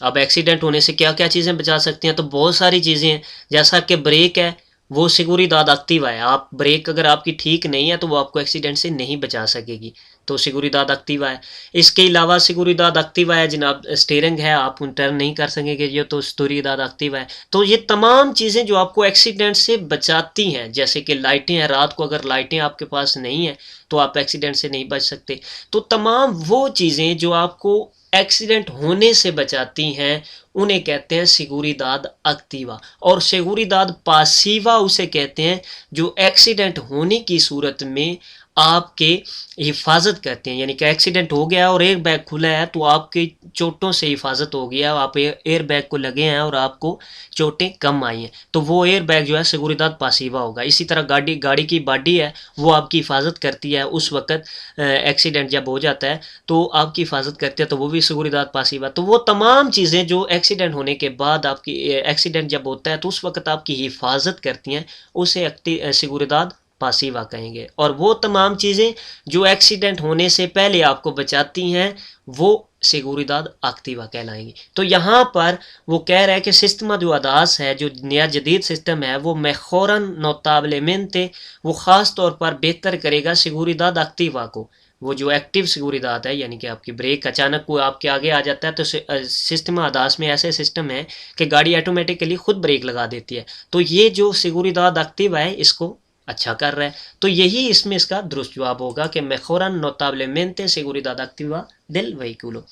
अब एक्सीडेंट होने से क्या क्या चीज़ें बचा सकती हैं? तो बहुत सारी चीज़ें हैं, जैसा कि ब्रेक है, वो सिगुरिदाद एक्टिवा है। आप ब्रेक अगर आपकी ठीक नहीं है तो वो आपको एक्सीडेंट से नहीं बचा सकेगी, तो सिगुरिदाद एक्टिवा है। इसके अलावा सिगुरिदाद एक्टिवा है जनाब स्टीयरिंग है, आप टर्न नहीं कर सकेंगे, ये तो सिगुरिदाद एक्टिवा है। तो ये तमाम चीज़ें जो आपको एक्सीडेंट से बचाती हैं, जैसे कि लाइटें हैं, रात को अगर लाइटें आपके पास नहीं है तो आप एक्सीडेंट से नहीं बच सकते। तो तमाम वो चीज़ें जो आपको एक्सीडेंट होने से बचाती हैं उन्हें कहते हैं सिगुरिदाद एक्टिवा। और सिगुरिदाद पासिवा उसे कहते हैं जो एक्सीडेंट होने की सूरत में आपके हिफाजत करते हैं, यानी कि एक्सीडेंट हो गया और एयर बैग खुला है तो आपकी चोटों से हिफाजत हो गया, आप एयर बैग को लगे हैं और आपको चोटें कम आई हैं, तो वो एयर बैग जो है सिगुरिदाद पासिवा होगा। इसी तरह गाड़ी की बॉडी है, वो आपकी हिफाजत करती है उस वक़्त एक्सीडेंट जब हो जाता है तो आपकी हिफाजत करती है, तो वो भी सिगुरिदाद पासिवा। तो वो तमाम चीज़ें जो एक्सीडेंट होने के बाद आपकी एक्सीडेंट जब होता है तो उस वक़्त आपकी हिफाजत करती हैं, उसे सिगुरिदाद पासिवा कहेंगे। और वो तमाम चीज़ें जो एक्सीडेंट होने से पहले आपको बचाती हैं वो सिगुरिदाद एक्टिवा कहलाएंगी। तो यहाँ पर वो कह रहा है कि सिस्टम जो अदास है, जो नया जदीद सिस्टम है, वो मेखोरन नोताबलेमेंटे, वो ख़ास तौर पर बेहतर करेगा सिगुरिदाद एक्टिवा को। वो जो एक्टिव सिगुरिदाद है, यानी कि आपकी ब्रेक अचानक कोई आपके आगे आ जाता है तो सिस्टम अदास में ऐसे सिस्टम है कि गाड़ी ऑटोमेटिकली खुद ब्रेक लगा देती है। तो ये जो सिगुरिदाद एक्टिवा है इसको अच्छा कर रहा है। तो यही इसमें इसका दुरुस्त जवाब होगा कि मेखोरन नोताबलेमेंटे सिगुरिदाद एक्टिवा दिल वहीकुलो।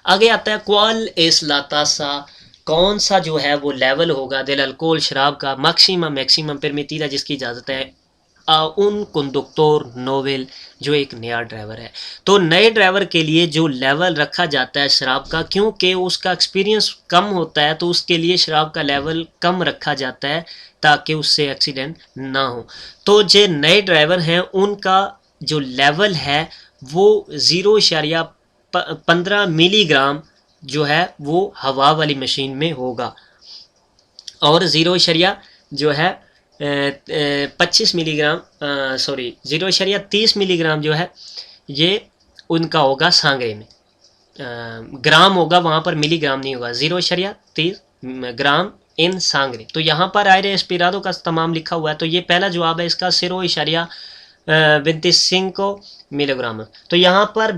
आगे आता है क्वाल एस लातासा, कौन सा जो है वो लेवल होगा दिल अल्कोहल शराब का मैक्सिमम परमिटीदा जिसकी इजाज़त है उन कंडक्टर नोवेल, जो एक नया ड्राइवर है। तो नए ड्राइवर के लिए जो लेवल रखा जाता है शराब का, क्योंकि उसका एक्सपीरियंस कम होता है तो उसके लिए शराब का लेवल कम रखा जाता है ताकि उससे एक्सीडेंट ना हो। तो जो नए ड्राइवर हैं उनका जो लेवल है वो 0.15 मिलीग्राम जो है वो हवा वाली मशीन में होगा, और 0 जो है 25 मिलीग्राम 0.30 मिलीग्राम जो है ये उनका होगा सांगरे में। ग्राम होगा वहाँ पर, मिलीग्राम नहीं होगा। 0.30 ग्राम इन सांगरे। तो यहाँ पर आयरे एस्पिराडो का तमाम लिखा हुआ है, तो ये पहला जवाब है इसका 0.25 मिलीग्राम। तो यहाँ पर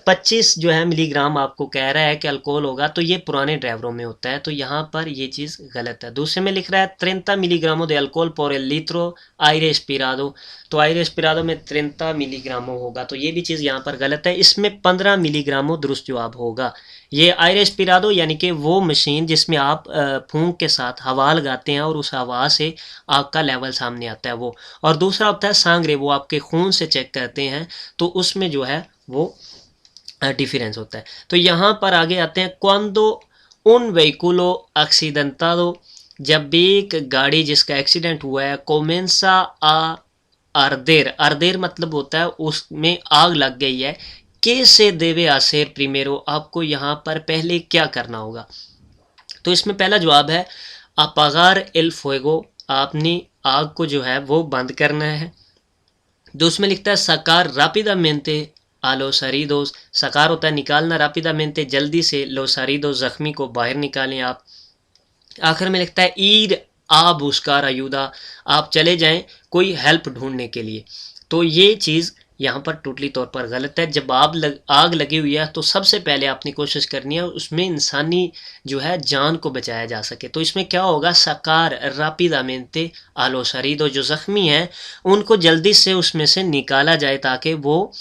25 जो है मिलीग्राम आपको कह रहा है कि अल्कोहल होगा, तो ये पुराने ड्राइवरों में होता है, तो यहाँ पर ये चीज़ गलत है। दूसरे में लिख रहा है 30 मिलीग्रामो दे अल्कोहल पर लीट्रो आयरे एस्पिराडो, तो आयरे एस्पिराडो में 30 मिलीग्रामो होगा, तो ये भी चीज़ यहाँ पर गलत है। इसमें 15 मिलीग्रामो दुरुस्त जवाब होगा। ये आयरे एस्पिराडो यानी कि वो मशीन जिसमें आप फूंक के साथ हवा लगाते हैं और उस हवा से आग का लेवल सामने आता है वो। और दूसरा होता है सांगरे, वो आपके खून से चेक करते हैं, तो उसमें जो है वो डिफरेंस होता है। तो यहाँ पर आगे आते हैं क्वांडो उन व्हीकुलो एक्सीडेंटाडो, जब भी एक गाड़ी जिसका एक्सीडेंट हुआ है कोमेंसा आ अर्देर मतलब होता है उसमें आग लग गई है, कैसे देवे आसेर प्रीमेरो, आपको यहाँ पर पहले क्या करना होगा? तो इसमें पहला जवाब है अपागार एल फुएगो, आपने आग को जो है वो बंद करना है। दूसरे में लिखता है सकार रापिदामेंटे आ लो सरीदोस, सकार होता है निकालना, रापिदामेंटे जल्दी से, लो सरीदोस जख्मी को बाहर निकालें आप। आखिर में लिखता है ईर आ बुस्कार अयुदा, आप चले जाएं कोई हेल्प ढूंढने के लिए। तो ये चीज़ यहाँ पर टोटली तौर पर गलत है। जब आग लगी हुई है तो सबसे पहले आपने कोशिश करनी है उसमें इंसानी जो है जान को बचाया जा सके। तो इसमें क्या होगा, सकार रापिदामेंटे आलो सरीदो, जो ज़ख्मी हैं उनको जल्दी से उसमें से निकाला जाए ताकि वो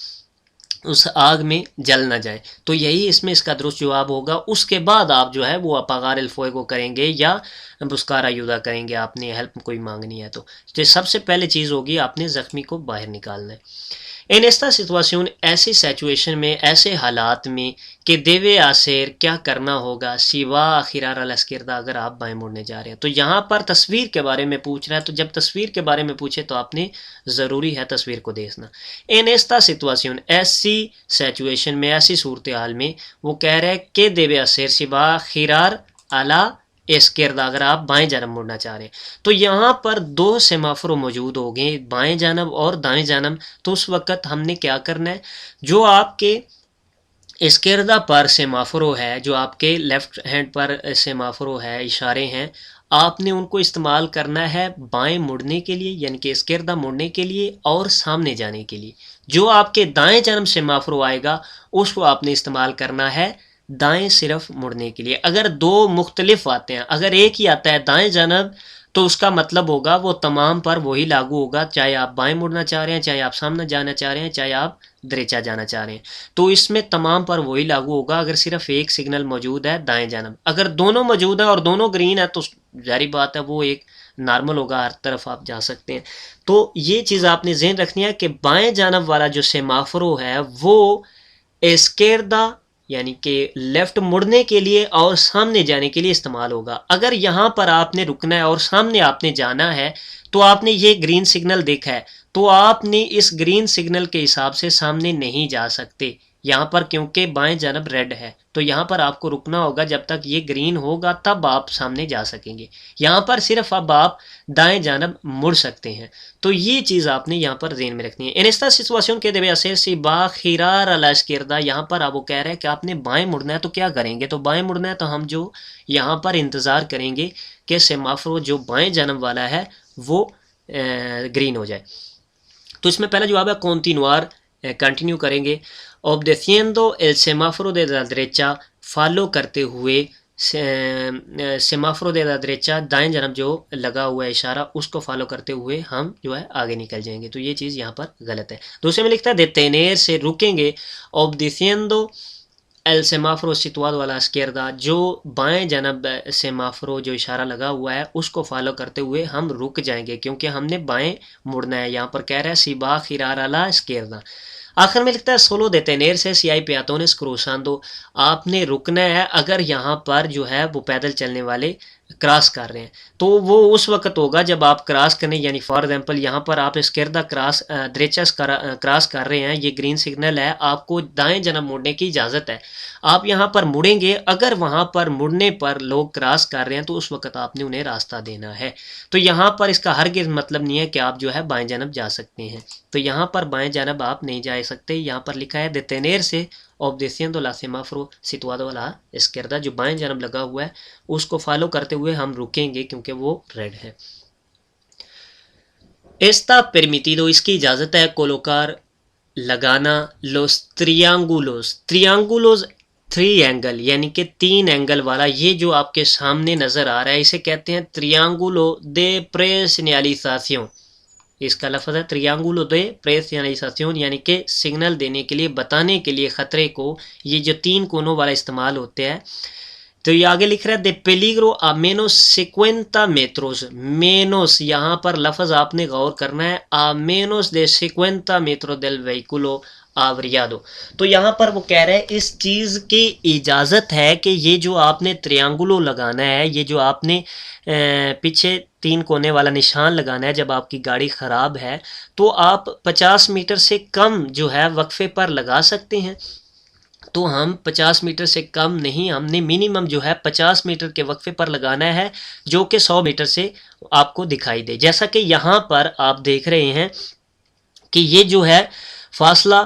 उस आग में जल ना जाए। तो यही इसमें इसका दुरुस्त जवाब होगा। उसके बाद आप जो है वो अपागार एल फुएगो करेंगे या बुस्कार अयुदा करेंगे, आपने हेल्प कोई मांगनी है तो सबसे पहले चीज़ होगी आपने ज़ख्मी को बाहर निकालना है। इन esta situación, ऐसी सिचुएशन में, ऐसे हालात में कि देवे आसेर क्या करना होगा, सिवा खिरार अल अस्किरदा, अगर आप बाएं मुड़ने जा रहे हैं। तो यहाँ पर तस्वीर के बारे में पूछ रहा है, तो जब तस्वीर के बारे में पूछे तो आपने ज़रूरी है तस्वीर को देखना। इन esta situación, ऐसी सिचुएशन में, ऐसी सूरत हाल में वो कह रहा है कि देवे आसेर सिवा खिरार अला इसकिरदा, अगर आप बाएं जानब मुड़ना चाह रहे हैं। तो यहाँ पर दो सेमाफोर मौजूद हो गए, बाएं जानब और दाएं जानब। तो उस वक़्त हमने क्या करना है, जो आपके इसकिरदा पर सेमाफोर है, जो आपके लेफ्ट हैंड पर सेमाफोर है, इशारे हैं, आपने उनको इस्तेमाल करना है बाएं मुड़ने के लिए, यानी कि इसकिरदा मुड़ने के लिए और सामने जाने के लिए। जो आपके दाएं जानब सेमाफोर आएगा उसको आपने इस्तेमाल करना है दाएं सिर्फ मुड़ने के लिए। अगर दो मुख्तलिफ आते हैं, अगर एक ही आता है दाएं जानब, तो उसका मतलब होगा वो तमाम पर वही लागू होगा, चाहे आप बाएं मुड़ना चाह रहे हैं, चाहे आप सामने जाना चाह रहे हैं, चाहे आप दरेचा जाना चाह रहे हैं। तो इसमें तमाम पर वही लागू होगा अगर सिर्फ एक सिग्नल मौजूद है दाएं जानब। अगर दोनों मौजूद है और दोनों ग्रीन है तो जारी बात है वो एक नॉर्मल होगा, हर तरफ आप जा सकते हैं। तो ये चीज़ आपने ज़हन रखनी है कि बाएं जानब वाला जो सेमाफोर है वो एस्केरदा यानी कि लेफ़्ट मुड़ने के लिए और सामने जाने के लिए इस्तेमाल होगा। अगर यहाँ पर आपने रुकना है और सामने आपने जाना है, तो आपने ये ग्रीन सिग्नल देखा है, तो आपने इस ग्रीन सिग्नल के हिसाब से सामने नहीं जा सकते यहाँ पर, क्योंकि बाएं जानब रेड है। तो यहाँ पर आपको रुकना होगा जब तक ये ग्रीन होगा, तब आप सामने जा सकेंगे। यहाँ पर सिर्फ अब आप दाएं जानब मुड़ सकते हैं। तो ये चीज़ आपने यहाँ पर ज़हन में रखनी है। इन esta situación के देवे असेर से बाखिरार अला इस्किरदा, यहाँ पर आप वो कह रहे हैं कि आपने बाएं मुड़ना है, तो क्या करेंगे? तो बाएं मुड़ना है तो हम जो यहाँ पर इंतज़ार करेंगे कि सेमाफोर जो बाएं जानब वाला है वो ग्रीन हो जाए। तो इसमें पहला जवाब है continuar, कंटिन्यू करेंगे। obedeciendo el semáforo de la derecha, follow करते हुए सेमाफोर दे ला देरेचा, दाएं जानब जो लगा हुआ है इशारा, उसको फॉलो करते हुए हम जो है आगे निकल जाएंगे। तो ये चीज़ यहाँ पर गलत है। दूसरे में लिखता है detener से रुकेंगे, obedeciendo el semáforo situado a la izquierda, जो बाएं जानब सेमाफोर जो इशारा लगा हुआ है उसको फॉलो करते हुए हम रुक जाएंगे, क्योंकि हमने बाएं मुड़ना है। यहाँ पर कह रहा है सिबा खिरार अला इस्किरदा। आखिर में लिखता है सोलो detener से si hay peatones cruzando, आपने रुकना है अगर यहाँ पर जो है वो पैदल चलने वाले क्रॉस कर रहे हैं। तो वो उस वक्त होगा जब आप क्रॉस करने, यानी फॉर एग्जांपल यहाँ पर आप इसकिरदा क्रॉस दरेचा क्रॉस कर रहे हैं, ये ग्रीन सिग्नल है, आपको दाएं जानब मुड़ने की इजाज़त है। आप यहाँ पर मुड़ेंगे, अगर वहाँ पर मुड़ने पर लोग क्रॉस कर रहे हैं तो उस वक्त आपने उन्हें रास्ता देना है। तो यहाँ पर इसका हरगिज़ मतलब नहीं है कि आप जो है बाएं जानब जा सकते हैं। तो यहाँ पर बाएं जानब आप नहीं जा सकते। यहाँ पर लिखा है detener से obedeciendo la semáforo situado a la izquierda, जो बाएं जानब लगा हुआ है उसको फॉलो करते हुए हम रुकेंगे क्योंकि वो रेड है। está permitido, इसकी इजाज़त है colocar लगाना los triángulos, triángulos three angle यानी कि तीन एंगल वाला, ये जो आपके सामने नज़र आ रहा है इसे कहते हैं triángulo de preseñalización। इसका लफ्ज़ है triángulo de preseñalización, यानी कि सिग्नल देने के लिए, बताने के लिए ख़तरे को, ये जो तीन कोनों वाला इस्तेमाल होते हैं। तो ये आगे लिख रहा है de peligro a menos 50 metros, menos यहाँ पर लफ्ज़ आपने गौर करना है, a menos de 50 metros del vehículo आवरियादो। तो यहाँ पर वो कह रहे हैं इस चीज़ की इजाज़त है कि ये जो आपने त्रियांगुलो लगाना है, ये जो आपने पीछे तीन कोने वाला निशान लगाना है जब आपकी गाड़ी ख़राब है, तो आप 50 मीटर से कम जो है वक्फे पर लगा सकते हैं। तो हम 50 मीटर से कम नहीं, हमने मिनिमम जो है 50 मीटर के वक्फे पर लगाना है, जो कि 100 मीटर से आपको दिखाई दे। जैसा कि यहाँ पर आप देख रहे हैं कि ये जो है फासला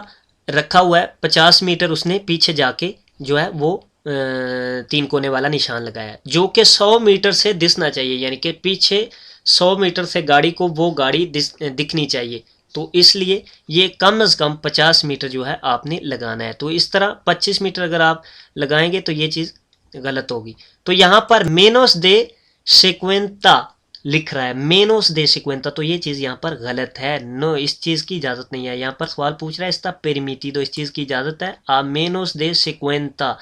रखा हुआ है 50 मीटर, उसने पीछे जाके जो है वो तीन कोने वाला निशान लगाया है, जो कि 100 मीटर से दिखना चाहिए, यानी कि पीछे 100 मीटर से गाड़ी को वो गाड़ी दिखनी चाहिए। तो इसलिए ये कम से कम 50 मीटर जो है आपने लगाना है। तो इस तरह 25 मीटर अगर आप लगाएंगे तो ये चीज़ गलत होगी। तो यहाँ पर मेनोस दे सेक्वेंता लिख रहा है, मेनोस दे सेक्वेंता, तो ये चीज़ यहाँ पर गलत है। नो, इस चीज़ की इजाज़त नहीं है। यहाँ पर सवाल पूछ रहा है इसका पेरमिटिडो, इस चीज़ की इजाज़त है, आ मेनोस दे सेक्वेंता,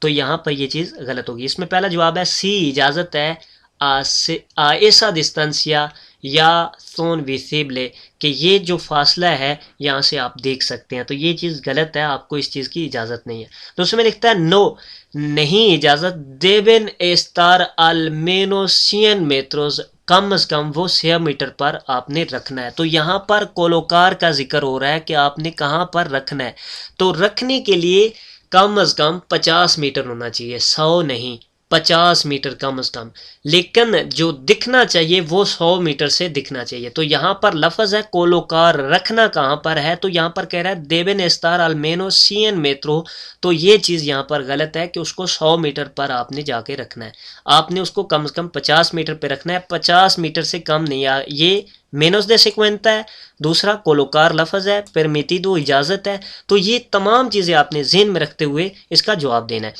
तो यहाँ पर ये चीज़ गलत होगी। इसमें पहला जवाब है सी, इजाज़त है। आ ऐसा डिस्टेंसिया, या सोन विसिबले कि ये जो फासला है यहाँ से आप देख सकते हैं, तो ये चीज़ गलत है, आपको इस चीज़ की इजाज़त नहीं है। तो उसमें लिखता है नो, नहीं इजाज़त, देबेन एस्तार al menos 100 metros, कम से कम वो 100 मीटर पर आपने रखना है। तो यहाँ पर कोलोकार का जिक्र हो रहा है कि आपने कहाँ पर रखना है। तो रखने के लिए कम से कम 50 मीटर होना चाहिए, 100 नहीं, 50 मीटर कम से कम। लेकिन जो दिखना चाहिए वो 100 मीटर से दिखना चाहिए। तो यहाँ पर लफ्ज़ है कोलोकार, रखना कहाँ पर है, तो यहाँ पर कह रहा है देबेन एस्तार al menos 100 metros। तो ये चीज़ यहाँ पर गलत है कि उसको 100 मीटर पर आपने जाके रखना है, आपने उसको कम से कम 50 मीटर पर रखना है, 50 मीटर से कम नहीं। ये मेनोस दे सिक्वेंटा है, दूसरा कोलोकार लफ्ज़ है, परमिटिडो इजाज़त है। तो ये तमाम चीज़ें आपने जहन में रखते हुए इसका जवाब देना है।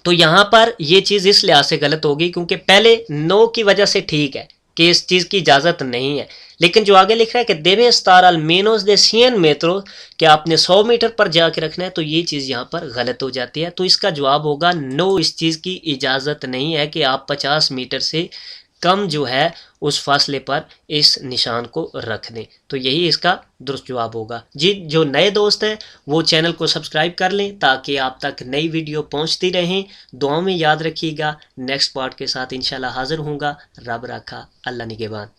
तो यहाँ पर ये चीज़ इस लिहाज से गलत होगी क्योंकि पहले नो की वजह से ठीक है कि इस चीज़ की इजाज़त नहीं है, लेकिन जो आगे लिख रहा है कि देवे star al menos de 100 metros कि आपने 100 मीटर पर जाके रखना है, तो ये चीज़ यहाँ पर गलत हो जाती है। तो इसका जवाब होगा नो, इस चीज़ की इजाज़त नहीं है कि आप 50 मीटर से कम जो है उस फासले पर इस निशान को रख दें। तो यही इसका दुरुस्त जवाब होगा जी। जो नए दोस्त हैं वो चैनल को सब्सक्राइब कर लें ताकि आप तक नई वीडियो पहुंचती रहें। दुआओं में याद रखिएगा। नेक्स्ट पार्ट के साथ इंशाल्लाह हाजिर होऊंगा। रब रखा, अल्लाह निगहबान।